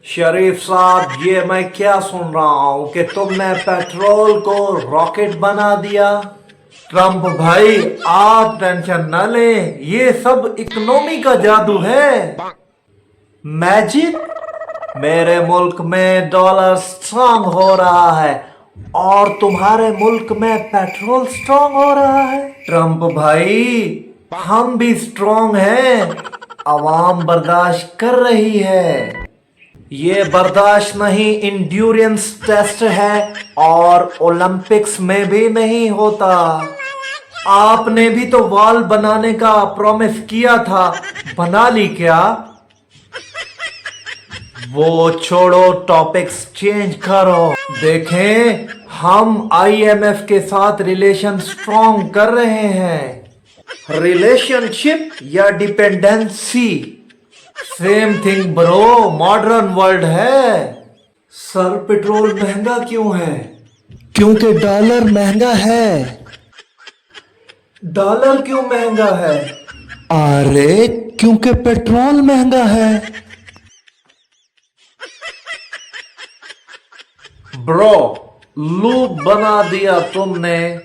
शरीफ साहब, ये मैं क्या सुन रहा हूँ कि तुमने पेट्रोल को रॉकेट बना दिया। ट्रम्प भाई, आप टेंशन न लें, ये सब इकोनॉमी का जादू है। मैजिक? मेरे मुल्क में डॉलर स्ट्रांग हो रहा है और तुम्हारे मुल्क में पेट्रोल स्ट्रांग हो रहा है। ट्रम्प भाई, हम भी स्ट्रांग हैं, आवाम बर्दाश्त कर रही है। ये बर्दाश्त नहीं इंड्योरेंस टेस्ट है और ओलंपिक्स में भी नहीं होता। आपने भी तो वॉल बनाने का प्रॉमिस किया था, बना ली क्या? वो छोड़ो, टॉपिक्स चेंज करो। देखें, हम आईएमएफ के साथ रिलेशन स्ट्रॉन्ग कर रहे हैं। रिलेशनशिप या dependency, same thing bro, modern world है। सर, पेट्रोल महंगा क्यों है? क्योंकि डॉलर महंगा है। डॉलर क्यों महंगा है? अरे, क्योंकि पेट्रोल महंगा है। ब्रो, लूप बना दिया तुमने।